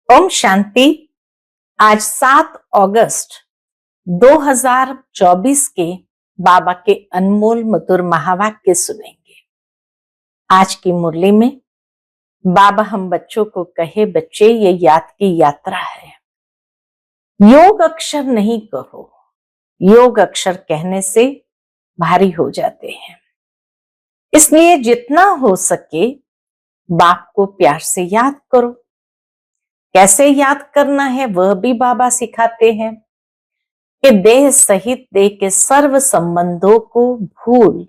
ओम शांति। आज 7 अगस्त 2024 के बाबा के अनमोल मधुर महावाक्य सुनेंगे। आज की मुरली में बाबा हम बच्चों को कहे, बच्चे ये याद की यात्रा है। योग अक्षर नहीं कहो, योग अक्षर कहने से भारी हो जाते हैं। इसलिए जितना हो सके बाप को प्यार से याद करो। कैसे याद करना है वह भी बाबा सिखाते हैं कि देह सहित देह के सर्व संबंधों को भूल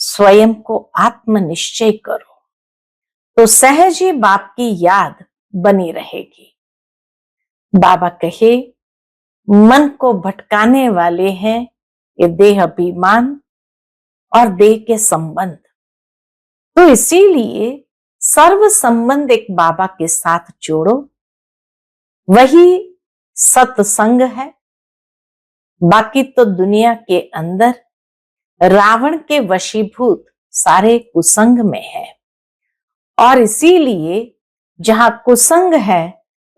स्वयं को आत्मनिश्चय करो, तो सहज ही बाप की याद बनी रहेगी। बाबा कहे, मन को भटकाने वाले हैं ये देह अभिमान और देह के संबंध। तो इसीलिए सर्व संबंध एक बाबा के साथ जोड़ो, वही सत्संग है। बाकी तो दुनिया के अंदर रावण के वशीभूत सारे कुसंग में है, और इसीलिए जहां कुसंग है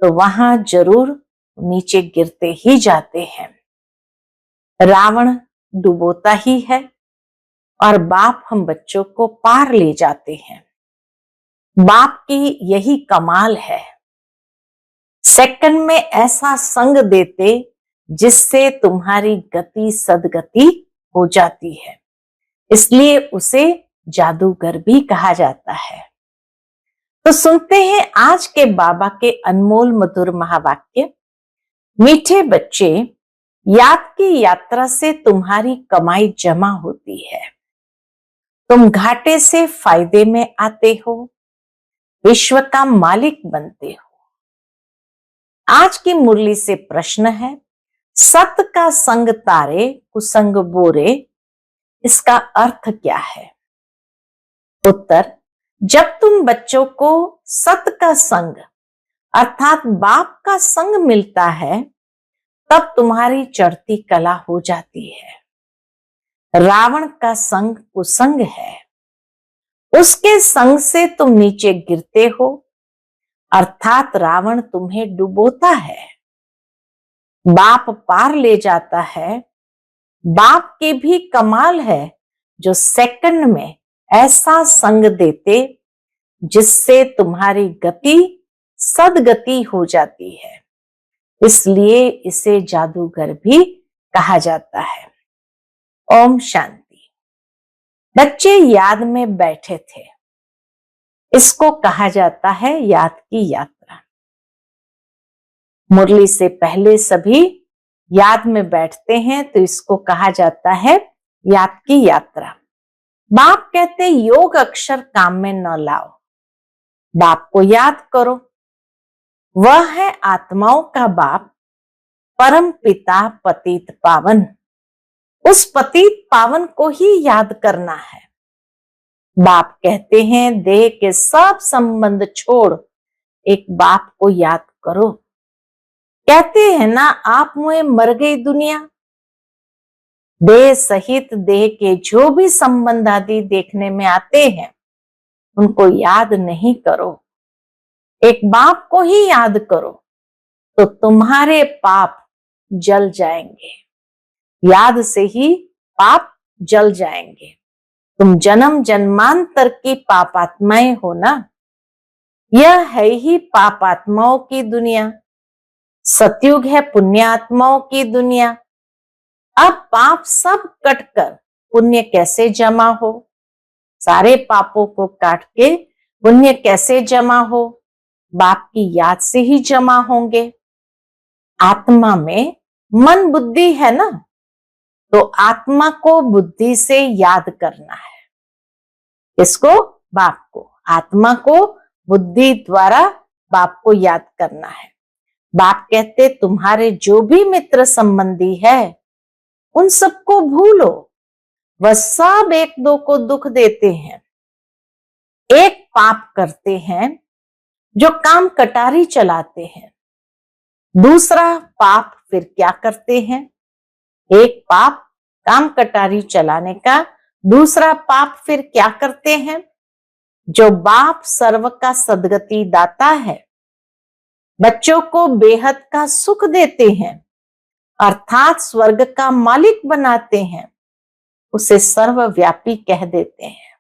तो वहां जरूर नीचे गिरते ही जाते हैं। रावण डुबोता ही है और बाप हम बच्चों को पार ले जाते हैं। बाप की यही कमाल है, सेकंड में ऐसा संग देते जिससे तुम्हारी गति सदगति हो जाती है। इसलिए उसे जादूगर भी कहा जाता है। तो सुनते हैं आज के बाबा के अनमोल मधुर महावाक्य। मीठे बच्चे, याद की यात्रा से तुम्हारी कमाई जमा होती है। तुम घाटे से फायदे में आते हो, विश्व का मालिक बनते हो। आज की मुरली से प्रश्न है, सत का संग तारे कुसंग बोरे, इसका अर्थ क्या है? उत्तर, जब तुम बच्चों को सत का संग अर्थात बाप का संग मिलता है तब तुम्हारी चढ़ती कला हो जाती है। रावण का संग कुसंग है, उसके संग से तुम नीचे गिरते हो, अर्थात रावण तुम्हें डुबोता है। बाप पार ले जाता है। बाप की भी कमाल है जो सेकंड में ऐसा संग देते जिससे तुम्हारी गति सदगति हो जाती है। इसलिए इसे जादूगर भी कहा जाता है। ओम शांति। बच्चे याद में बैठे थे, इसको कहा जाता है याद की यात्रा। मुरली से पहले सभी याद में बैठते हैं तो इसको कहा जाता है याद की यात्रा। बाप कहते योग अक्षर काम में न लाओ, बाप को याद करो। वह है आत्माओं का बाप, परम पिता पतित पावन। उस पतित पावन को ही याद करना है। बाप कहते हैं देह के सब संबंध छोड़ एक बाप को याद करो। कहते हैं ना, आप मुझे मर गई दुनिया। देह सहित देह के जो भी संबंध आदि देखने में आते हैं उनको याद नहीं करो, एक बाप को ही याद करो तो तुम्हारे पाप जल जाएंगे। याद से ही पाप जल जाएंगे। तुम जन्म जन्मांतर की पापात्माएं हो ना। यह है ही पापात्माओं की दुनिया। सतयुग है पुण्यात्माओं की दुनिया। अब पाप सब कटकर पुण्य कैसे जमा हो? सारे पापों को काट के पुण्य कैसे जमा हो? बाप की याद से ही जमा होंगे। आत्मा में मन बुद्धि है ना, तो आत्मा को बुद्धि से याद करना है। इसको बाप को, आत्मा को बुद्धि द्वारा बाप को याद करना है। बाप कहते तुम्हारे जो भी मित्र संबंधी है उन सबको भूलो, वह सब एक दो को दुख देते हैं। एक पाप करते हैं जो काम कटारी चलाते हैं। दूसरा पाप फिर क्या करते हैं? एक पाप काम कटारी चलाने का, दूसरा पाप फिर क्या करते हैं? जो बाप सर्व का सदगति दाता है, बच्चों को बेहद का सुख देते हैं, अर्थात स्वर्ग का मालिक बनाते हैं, उसे सर्वव्यापी कह देते हैं।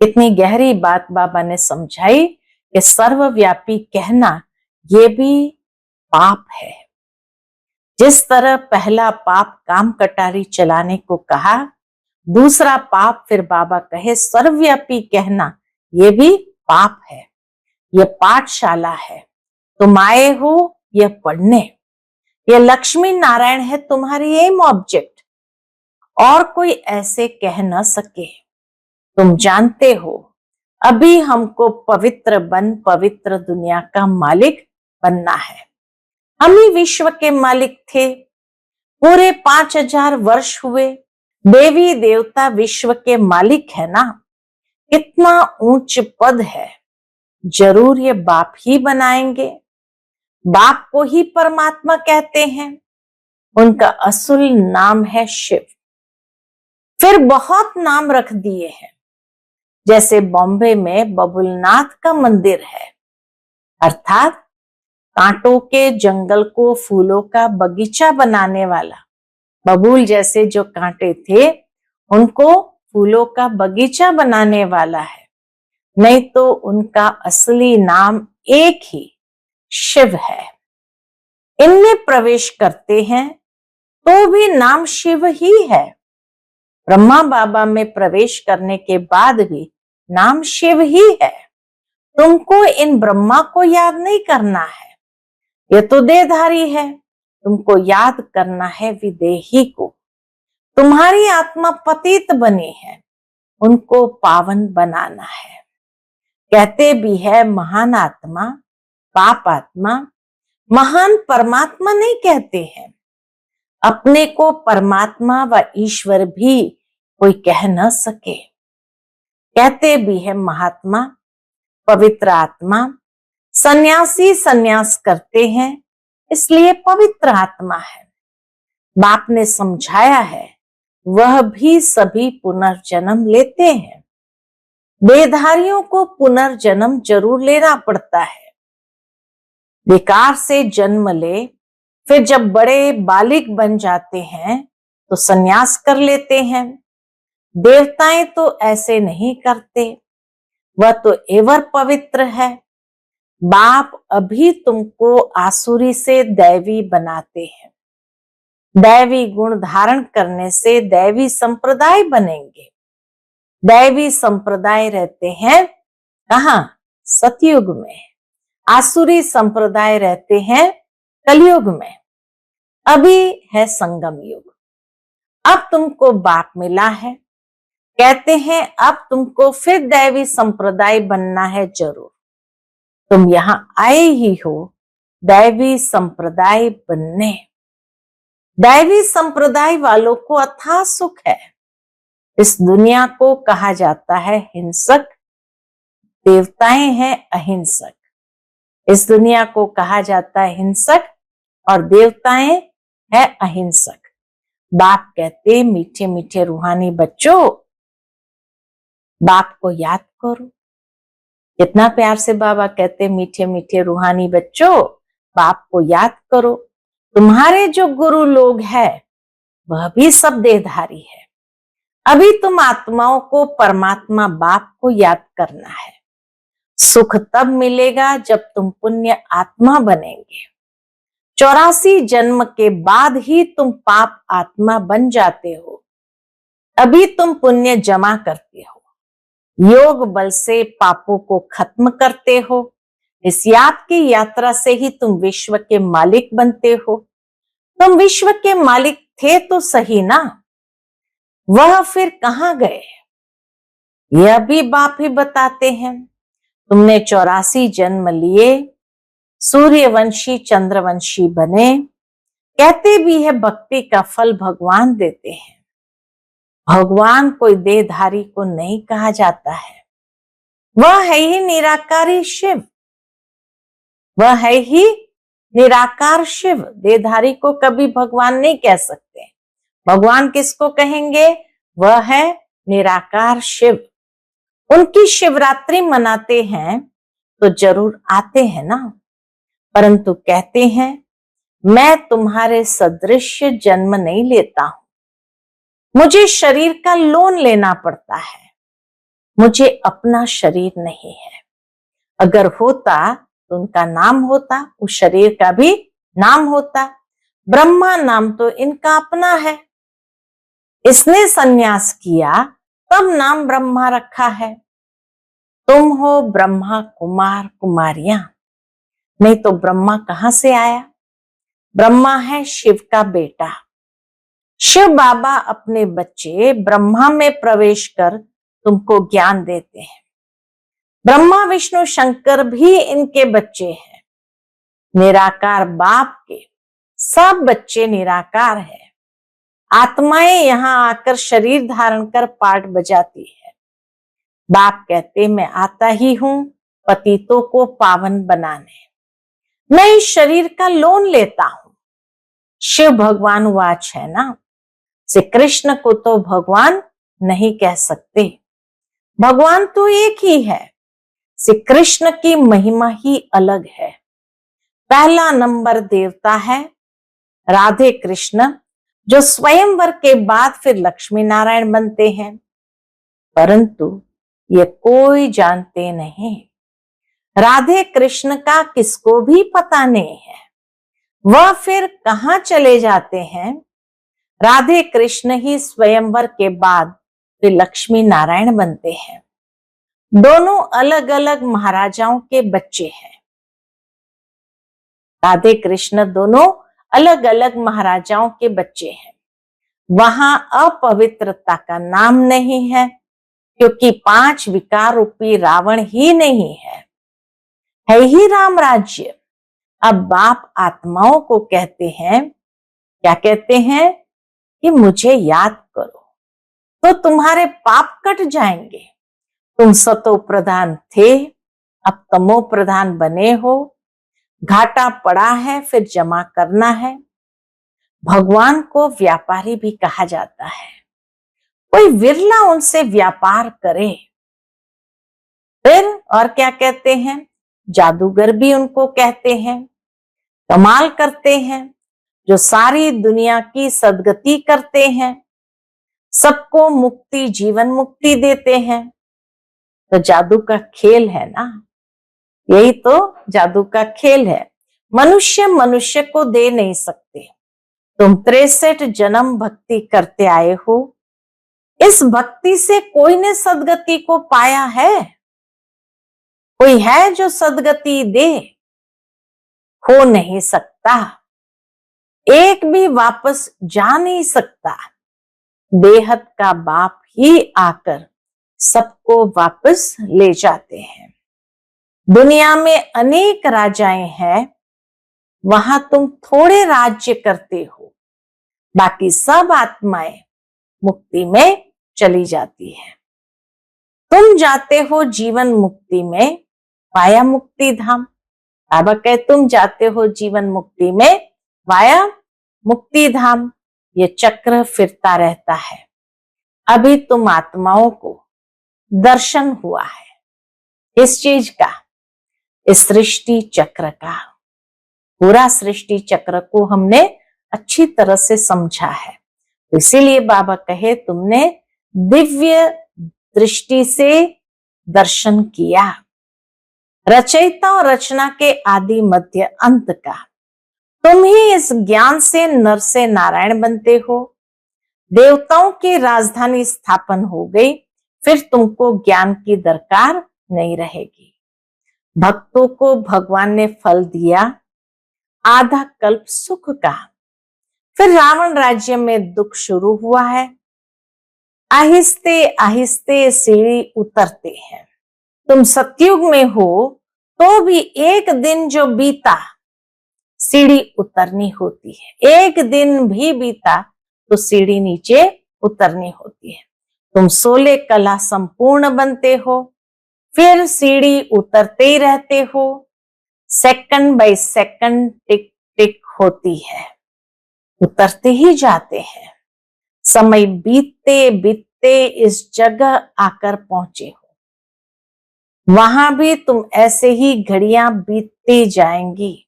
इतनी गहरी बात बाबा ने समझाई कि सर्वव्यापी कहना ये भी पाप है। जिस तरह पहला पाप काम कटारी चलाने को कहा, दूसरा पाप फिर बाबा कहे सर्वव्यापी कहना, ये भी पाप है। यह पाठशाला है, तुम आए हो यह पढ़ने, यह लक्ष्मी नारायण है तुम्हारी एम ऑब्जेक्ट, और कोई ऐसे कह न सके। तुम जानते हो अभी हमको पवित्र बन पवित्र दुनिया का मालिक बनना है। हम ही विश्व के मालिक थे। पूरे 5000 वर्ष हुए, देवी देवता विश्व के मालिक है ना। कितना ऊंच पद है, जरूर ये बाप ही बनाएंगे। बाप को ही परमात्मा कहते हैं। उनका असुल नाम है शिव। फिर बहुत नाम रख दिए हैं, जैसे बॉम्बे में बबुलनाथ का मंदिर है, अर्थात कांटों के जंगल को फूलों का बगीचा बनाने वाला। बबूल जैसे जो कांटे थे उनको फूलों का बगीचा बनाने वाला है, नहीं तो उनका असली नाम एक ही शिव है। इनमें प्रवेश करते हैं तो भी नाम शिव ही है। ब्रह्मा बाबा में प्रवेश करने के बाद भी नाम शिव ही है। तुमको इन ब्रह्मा को याद नहीं करना है, ये तो देहधारी है। तुमको याद करना है विदेही को। तुम्हारी आत्मा पतित बनी है, उनको पावन बनाना है। कहते भी है महान आत्मा, पाप आत्मा। महान परमात्मा नहीं कहते हैं। अपने को परमात्मा व ईश्वर भी कोई कह न सके। कहते भी है महात्मा, पवित्र आत्मा। सन्यासी सन्यास करते हैं इसलिए पवित्र आत्मा है। बाप ने समझाया है, वह भी सभी पुनर्जन्म लेते हैं। देहधारियों को पुनर्जन्म जरूर लेना पड़ता है। विकार से जन्म ले, फिर जब बड़े बालिग बन जाते हैं तो सन्यास कर लेते हैं। देवताएं तो ऐसे नहीं करते, वह तो एवर पवित्र है। बाप अभी तुमको आसुरी से दैवी बनाते हैं। दैवी गुण धारण करने से दैवी संप्रदाय बनेंगे। दैवी संप्रदाय रहते हैं कहाँ? सतयुग में। आसुरी संप्रदाय रहते हैं कलयुग में। अभी है संगम युग। अब तुमको बाप मिला है, कहते हैं अब तुमको फिर दैवी संप्रदाय बनना है जरूर। तुम यहां आए ही हो दैवी संप्रदाय बनने। दैवी संप्रदाय वालों को अथाह सुख है। इस दुनिया को कहा जाता है हिंसक, देवताएं हैं अहिंसक। इस दुनिया को कहा जाता है हिंसक और देवताएं हैं अहिंसक। बाप कहते मीठे मीठे रूहानी बच्चों, बाप को याद करो। कितना प्यार से बाबा कहते मीठे मीठे रूहानी बच्चों, बाप को याद करो। तुम्हारे जो गुरु लोग हैं वह भी सब देहधारी है। अभी तुम आत्माओं को परमात्मा बाप को याद करना है। सुख तब मिलेगा जब तुम पुण्य आत्मा बनेंगे। 84 जन्म के बाद ही तुम पाप आत्मा बन जाते हो। अभी तुम पुण्य जमा करते हो, योग बल से पापों को खत्म करते हो। इस याद की यात्रा से ही तुम विश्व के मालिक बनते हो। तुम विश्व के मालिक थे तो सही ना, वह फिर कहां गए? यह भी बाप ही बताते हैं। तुमने 84 जन्म लिए, सूर्यवंशी चंद्रवंशी बने। कहते भी है भक्ति का फल भगवान देते हैं। भगवान कोई देहधारी को नहीं कहा जाता है। वह है ही निराकारी शिव। वह है ही निराकार शिव। देहधारी को कभी भगवान नहीं कह सकते। भगवान किसको कहेंगे? वह है निराकार शिव। उनकी शिवरात्रि मनाते हैं तो जरूर आते हैं ना। परंतु कहते हैं मैं तुम्हारे सदृश जन्म नहीं लेता हूं, मुझे शरीर का लोन लेना पड़ता है, मुझे अपना शरीर नहीं है। अगर होता तो उनका नाम होता, उस शरीर का भी नाम होता। ब्रह्मा नाम तो इनका अपना है, इसने संन्यास किया तब नाम ब्रह्मा रखा है। तुम हो ब्रह्मा कुमार कुमारियां, नहीं तो ब्रह्मा कहां से आया? ब्रह्मा है शिव का बेटा। शिव बाबा अपने बच्चे ब्रह्मा में प्रवेश कर तुमको ज्ञान देते हैं। ब्रह्मा विष्णु शंकर भी इनके बच्चे हैं। निराकार बाप के सब बच्चे निराकार है। आत्माएं यहां आकर शरीर धारण कर पाठ बजाती है। बाप कहते मैं आता ही हूं पतितों को पावन बनाने, मैं इस शरीर का लोन लेता हूं। शिव भगवान वाच है ना, श्री कृष्ण को तो भगवान नहीं कह सकते, भगवान तो एक ही है। श्री कृष्ण की महिमा ही अलग है। पहला नंबर देवता है राधे कृष्ण, जो स्वयंवर के बाद फिर लक्ष्मी नारायण बनते हैं, परंतु ये कोई जानते नहीं। राधे कृष्ण का किसको भी पता नहीं है, वह फिर कहां चले जाते हैं। राधे कृष्ण ही स्वयंवर के बाद फिर लक्ष्मी नारायण बनते हैं। दोनों अलग अलग महाराजाओं के बच्चे हैं। राधे कृष्ण दोनों अलग अलग महाराजाओं के बच्चे हैं। वहां अपवित्रता का नाम नहीं है, क्योंकि 5 विकार रूपी रावण ही नहीं है ही राम राज्य। अब बाप आत्माओं को कहते हैं, क्या कहते हैं कि मुझे याद करो तो तुम्हारे पाप कट जाएंगे। तुम सतो प्रधान थे, अब तमो प्रधान बने हो। घाटा पड़ा है फिर जमा करना है। भगवान को व्यापारी भी कहा जाता है, कोई विरला उनसे व्यापार करे। फिर और क्या कहते हैं, जादूगर भी उनको कहते हैं। कमाल करते हैं, जो सारी दुनिया की सदगति करते हैं, सबको मुक्ति जीवन मुक्ति देते हैं। तो जादू का खेल है ना, यही तो जादू का खेल है। मनुष्य मनुष्य को दे नहीं सकते। तुम 63 जन्म भक्ति करते आए हो, इस भक्ति से कोई ने सदगति को पाया है? कोई है जो सदगति दे? हो नहीं सकता, एक भी वापस जा नहीं सकता। बेहद का बाप ही आकर सबको वापस ले जाते हैं। दुनिया में अनेक राजाएं हैं, वहां तुम थोड़े राज्य करते हो, बाकी सब आत्माएं मुक्ति में चली जाती है। तुम जाते हो जीवन मुक्ति में, वाया मुक्ति धाम। बाबा कहे तुम जाते हो जीवन मुक्ति में वाया मुक्ति धाम। ये चक्र फिरता रहता है। अभी तुम आत्माओं को दर्शन हुआ है इस चीज का, इस सृष्टि चक्र का। पूरा सृष्टि चक्र को हमने अच्छी तरह से समझा है, तो इसीलिए बाबा कहे तुमने दिव्य दृष्टि से दर्शन किया, रचयिता और रचना के आदि मध्य अंत का। तुम ही इस ज्ञान से नर से नारायण बनते हो। देवताओं की राजधानी स्थापन हो गई, फिर तुमको ज्ञान की दरकार नहीं रहेगी। भक्तों को भगवान ने फल दिया, आधा कल्प सुख का। फिर रावण राज्य में दुख शुरू हुआ है। आहिस्ते आहिस्ते सीढ़ी उतरते हैं। तुम सतयुग में हो तो भी एक दिन जो बीता सीढ़ी उतरनी होती है। एक दिन भी बीता तो सीढ़ी नीचे उतरनी होती है। तुम 16 कला संपूर्ण बनते हो, फिर सीढ़ी उतरते ही रहते हो। सेकंड बाय सेकंड टिक टिक होती है, उतरते ही जाते हैं। समय बीतते बीतते इस जगह आकर पहुंचे हो, वहां भी तुम ऐसे ही घड़ियां बीतती जाएंगी।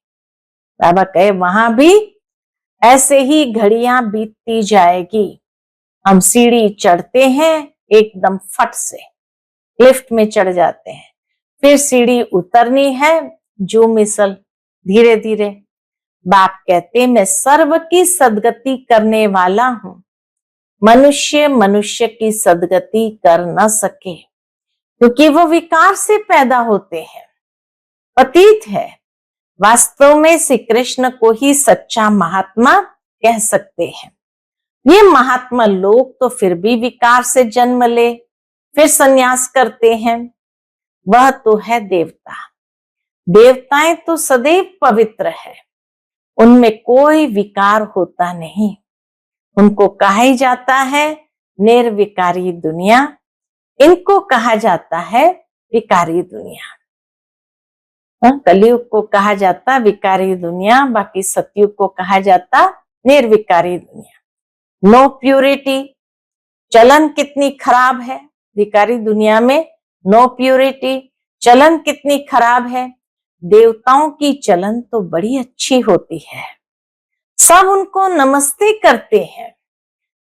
बाबा कहे वहां भी ऐसे ही घड़ियां बीतती जाएगी। हम सीढ़ी चढ़ते हैं, एकदम फट से लिफ्ट में चढ़ जाते हैं, फिर सीढ़ी उतरनी है जो मिसल धीरे धीरे। बाप कहते मैं सर्व की सदगति करने वाला हूं, मनुष्य मनुष्य की सदगति कर न सके क्योंकि वो विकार से पैदा होते हैं, पतित है। वास्तव में श्री कृष्ण को ही सच्चा महात्मा कह सकते हैं। ये महात्मा लोग तो फिर भी विकार से जन्म ले फिर संन्यास करते हैं। वह तो है देवता। देवताएं तो सदैव पवित्र है, उनमें कोई विकार होता नहीं। उनको कहा ही जाता है निर्विकारी दुनिया, इनको कहा जाता है विकारी दुनिया। कलयुग को कहा जाता विकारी दुनिया, बाकी सतयुग को कहा जाता निर्विकारी दुनिया। नो प्यूरिटी, चलन कितनी खराब है विकारी दुनिया में। नो प्यूरिटी, चलन कितनी खराब है। देवताओं की चलन तो बड़ी अच्छी होती है, सब उनको नमस्ते करते हैं।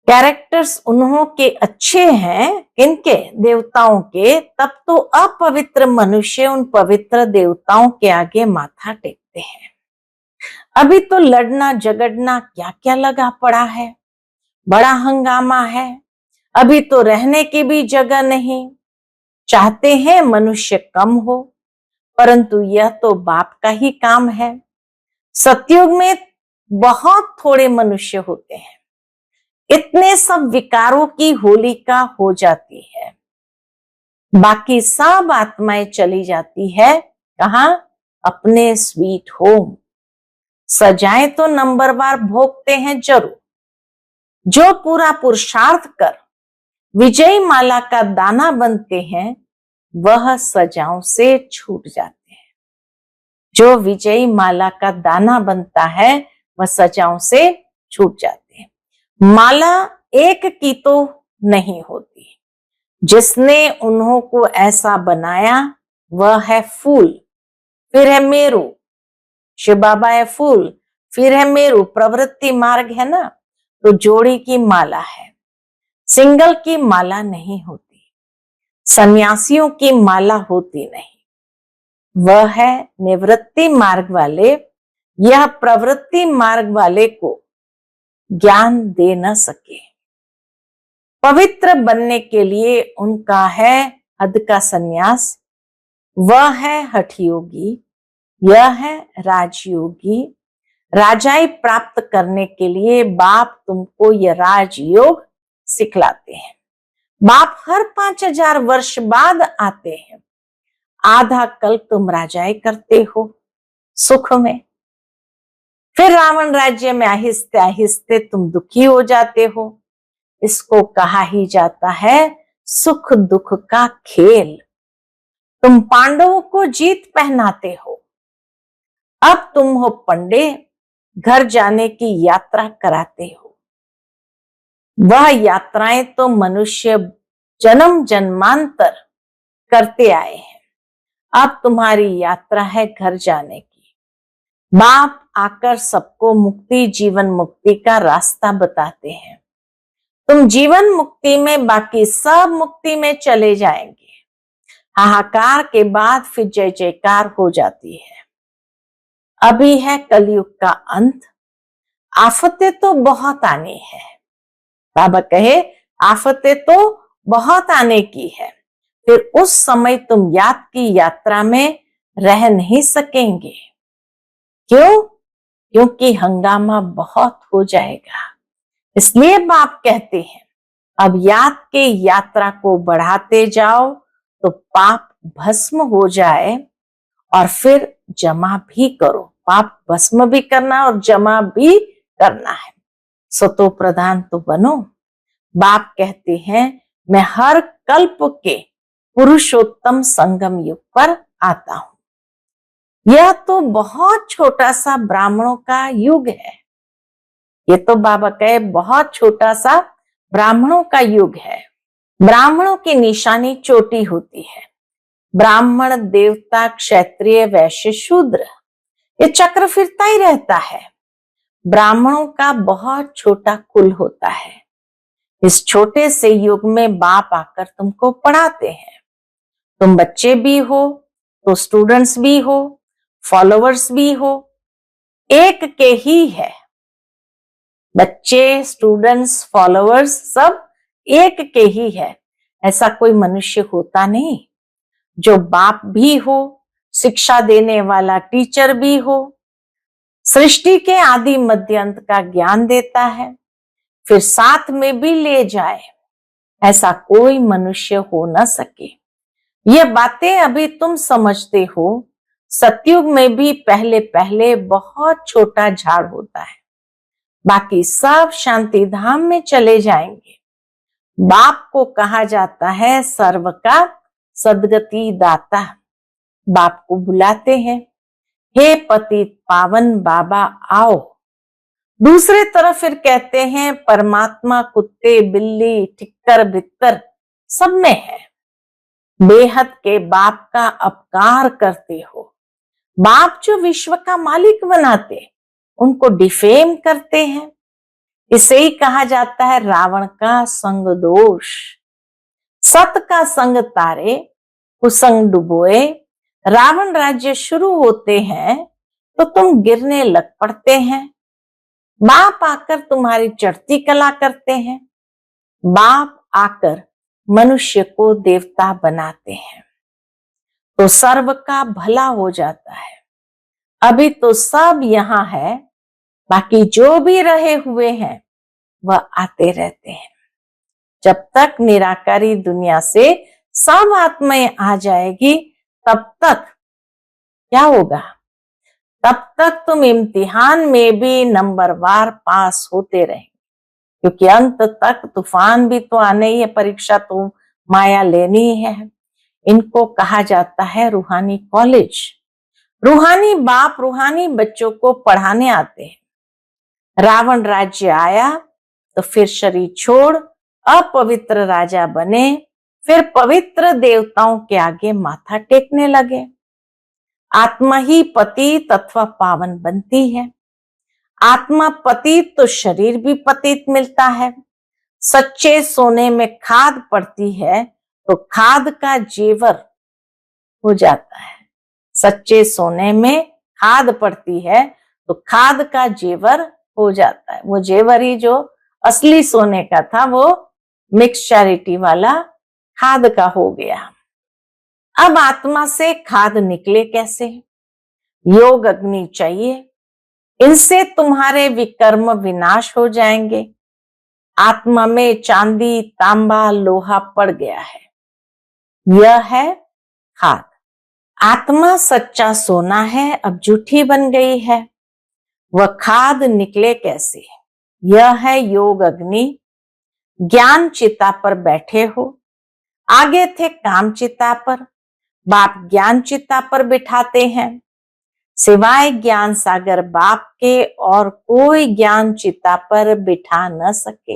कैरेक्टर्स उन्हों के अच्छे हैं, किनके? देवताओं के। तब तो अपवित्र मनुष्य उन पवित्र देवताओं के आगे माथा टेकते हैं। अभी तो लड़ना झगड़ना क्या क्या लगा पड़ा है, बड़ा हंगामा है। अभी तो रहने की भी जगह नहीं। चाहते हैं मनुष्य कम हो, परंतु यह तो बाप का ही काम है। सतयुग में बहुत थोड़े मनुष्य होते हैं, इतने सब विकारों की होलिका हो जाती है। बाकी सब आत्माएं चली जाती है कहां? अपने स्वीट होम। सजाएं तो नंबरवार भोगते हैं जरूर। जो पूरा पुरुषार्थ कर विजयी माला का दाना बनते हैं, वह सजाओं से छूट जाते हैं। जो विजयी माला का दाना बनता है, वह सजाओं से छूट जाते हैं। माला एक की तो नहीं होती, जिसने उन्हों को ऐसा बनाया वह है फूल, फिर है मेरू। शिव बाबा है फूल, फिर है मेरू। प्रवृत्ति मार्ग है ना, तो जोड़ी की माला है, सिंगल की माला नहीं होती, सन्यासियों की माला होती नहीं। वह है निवृत्ति मार्ग वाले। यह प्रवृत्ति मार्ग वाले को ज्ञान दे न सके। पवित्र बनने के लिए उनका है हद का सन्यास। वह है हठ योगी, यह है राजयोगी। राजाई प्राप्त करने के लिए बाप तुमको यह राजयोग सिखलाते हैं। बाप हर 5000 वर्ष बाद आते हैं। आधा कल तुम राजाई करते हो सुख में, फिर रावण राज्य में आहिस्ते आहिस्ते तुम दुखी हो जाते हो। इसको कहा ही जाता है सुख दुख का खेल। तुम पांडवों को जीत पहनाते हो, अब तुम हो पंडे, घर जाने की यात्रा कराते हो। वह यात्राएं तो मनुष्य जन्म जन्मांतर करते आए हैं, अब तुम्हारी यात्रा है घर जाने की। बाप आकर सबको मुक्ति, जीवन मुक्ति का रास्ता बताते हैं। तुम जीवन मुक्ति में, बाकी सब मुक्ति में चले जाएंगे। हाहाकार के बाद फिर जय जयकार हो जाती है। अभी है कलयुग का अंत। आफतें तो बहुत आनी है। बाबा कहे आफतें तो बहुत आने की है, फिर उस समय तुम याद की यात्रा में रह नहीं सकेंगे। क्यों? क्योंकि हंगामा बहुत हो जाएगा। इसलिए बाप कहते हैं अब याद के यात्रा को बढ़ाते जाओ तो पाप भस्म हो जाए, और फिर जमा भी करो। पाप भस्म भी करना और जमा भी करना है। सतो प्रधान तो बनो। बाप कहते हैं मैं हर कल्प के पुरुषोत्तम संगम युग पर आता हूं। यह तो बहुत छोटा सा ब्राह्मणों का युग है। ये तो बाबा कहे बहुत छोटा सा ब्राह्मणों का युग है। ब्राह्मणों की निशानी चोटी होती है। ब्राह्मण, देवता, क्षत्रिय, वैश्य, शूद्र, ये चक्र फिरता ही रहता है। ब्राह्मणों का बहुत छोटा कुल होता है। इस छोटे से युग में बाप आकर तुमको पढ़ाते हैं। तुम बच्चे भी हो तो स्टूडेंट्स भी हो, फॉलोअर्स भी हो, एक के ही है। बच्चे, स्टूडेंट्स, फॉलोअर्स सब एक के ही है। ऐसा कोई मनुष्य होता नहीं जो बाप भी हो, शिक्षा देने वाला टीचर भी हो, सृष्टि के आदि मध्य अंत का ज्ञान देता है, फिर साथ में भी ले जाए। ऐसा कोई मनुष्य हो न सके। ये बातें अभी तुम समझते हो। सतयुग में भी पहले पहले बहुत छोटा झाड़ होता है, बाकी सब शांति धाम में चले जाएंगे। बाप को कहा जाता है सर्व का सद्गति दाता। बाप को बुलाते हैं, हे पतित पावन बाबा आओ। दूसरे तरफ फिर कहते हैं परमात्मा कुत्ते, बिल्ली, ठिक्कर, भित्तर सब में है। बेहद के बाप का अपकार करते हो। बाप जो विश्व का मालिक बनाते, उनको डिफेम करते हैं। इसे ही कहा जाता है रावण का संग दोष। सत का संग तारे, कुसंग डुबोए। रावण राज्य शुरू होते हैं तो तुम गिरने लग पड़ते हैं। बाप आकर तुम्हारी चढ़ती कला करते हैं। बाप आकर मनुष्य को देवता बनाते हैं तो सर्व का भला हो जाता है। अभी तो सब यहां है, बाकी जो भी रहे हुए हैं वह आते रहते हैं। जब तक निराकारी दुनिया से सब आत्माएं आ जाएगी, तब तक क्या होगा? तब तक तुम इम्तिहान में भी नंबरवार पास होते रहेंगे, क्योंकि अंत तक तूफान भी तो आने ही है, परीक्षा तो माया लेनी है। इनको कहा जाता है रूहानी कॉलेज। रूहानी बाप रूहानी बच्चों को पढ़ाने आते हैं। रावण राज्य आया तो फिर शरीर छोड़ अपवित्र राजा बने, फिर पवित्र देवताओं के आगे माथा टेकने लगे। आत्मा ही पतित अथवा पावन बनती है। आत्मा पतित तो शरीर भी पतित मिलता है। सच्चे सोने में खाद पड़ती है तो खाद का जेवर हो जाता है। सच्चे सोने में खाद पड़ती है तो खाद का जेवर हो जाता है। वो जेवर ही जो असली सोने का था वो मिक्स चैरिटी वाला खाद का हो गया। अब आत्मा से खाद निकले कैसे? योग अग्नि चाहिए। इनसे तुम्हारे विकर्म विनाश हो जाएंगे। आत्मा में चांदी, तांबा, लोहा पड़ गया है। यह है खाद। आत्मा सच्चा सोना है, अब जूठी बन गई है। वह खाद निकले कैसे? यह है योग अग्नि। ज्ञान चिता पर बैठे हो। आगे थे काम चिता पर, बाप ज्ञान चिता पर बिठाते हैं। सिवाय ज्ञान सागर बाप के और कोई ज्ञान चिता पर बिठा न सके।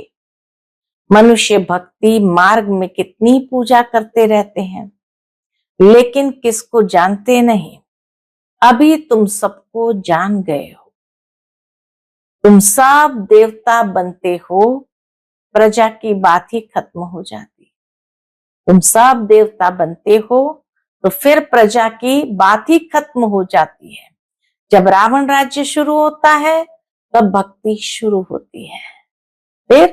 मनुष्य भक्ति मार्ग में कितनी पूजा करते रहते हैं, लेकिन किसको जानते नहीं। अभी तुम सबको जान गए हो। तुम सब देवता बनते हो, प्रजा की बात ही खत्म हो जाती। तुम सब देवता बनते हो तो फिर प्रजा की बात ही खत्म हो जाती है। जब रावण राज्य शुरू होता है तब भक्ति शुरू होती है। फिर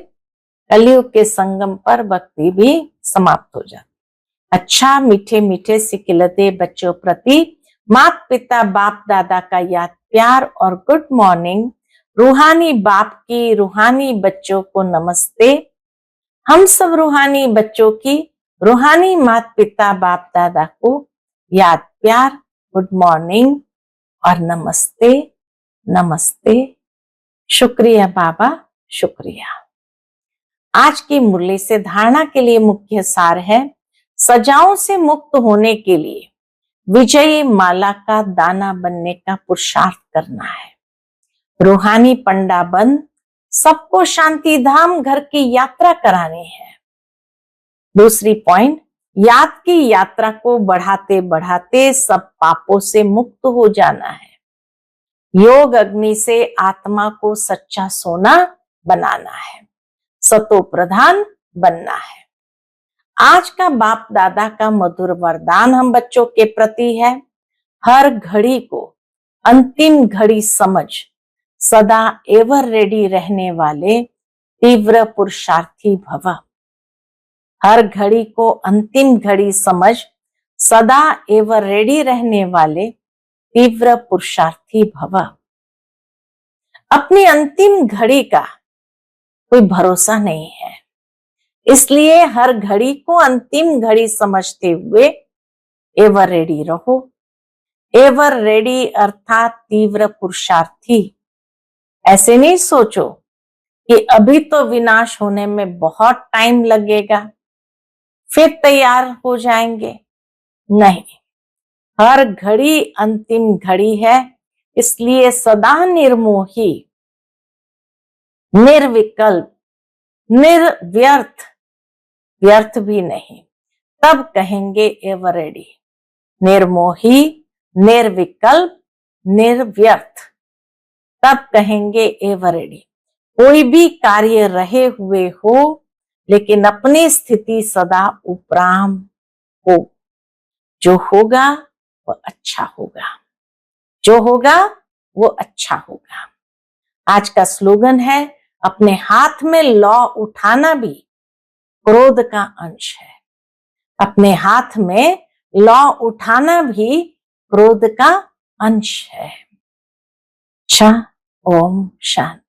कलयुग के संगम पर भक्ति भी समाप्त हो जाती। अच्छा, मीठे मीठे सिकिलते बच्चों प्रति माता पिता बाप दादा का याद प्यार और गुड मॉर्निंग। रूहानी बाप की रूहानी बच्चों को नमस्ते। हम सब रूहानी बच्चों की रूहानी माता पिता बाप दादा को याद प्यार, गुड मॉर्निंग और नमस्ते नमस्ते। शुक्रिया बाबा, शुक्रिया। आज की मुरली से धारणा के लिए मुख्य सार है, सजाओं से मुक्त होने के लिए विजयी माला का दाना बनने का पुरुषार्थ करना है। रूहानी पंडा बन सबको शांति धाम घर की यात्रा करानी है। दूसरी पॉइंट, याद की यात्रा को बढ़ाते बढ़ाते सब पापों से मुक्त हो जाना है। योग अग्नि से आत्मा को सच्चा सोना बनाना है, सतो प्रधान बनना है। आज का बाप दादा का मधुर वरदान हम बच्चों के प्रति है, हर घड़ी को अंतिम घड़ी समझ सदा एवर रेडी रहने वाले तीव्र पुरुषार्थी भव। हर घड़ी को अंतिम घड़ी समझ सदा एवर रेडी रहने वाले तीव्र पुरुषार्थी भव। अपनी अंतिम घड़ी का कोई भरोसा नहीं है, इसलिए हर घड़ी को अंतिम घड़ी समझते हुए एवर रेडी रहो। एवर रेडी अर्थात तीव्र पुरुषार्थी। ऐसे नहीं सोचो कि अभी तो विनाश होने में बहुत टाइम लगेगा, फिर तैयार हो जाएंगे। नहीं, हर घड़ी अंतिम घड़ी है, इसलिए सदा निर्मोही, निर्विकल्प, निर्व्यर्थ, व्यर्थ भी नहीं, तब कहेंगे एवर रेडी। निर्मोही, निर्विकल्प, निर्व्यर्थ, तब कहेंगे एवर रेडी। कोई भी कार्य रहे हुए हो, लेकिन अपनी स्थिति सदा उपराम हो। जो होगा वो अच्छा होगा, जो होगा वो अच्छा होगा। आज का स्लोगन है, अपने हाथ में लौ उठाना भी क्रोध का अंश है। अपने हाथ में लौ उठाना भी क्रोध का अंश है। अच्छा, ओम शांति।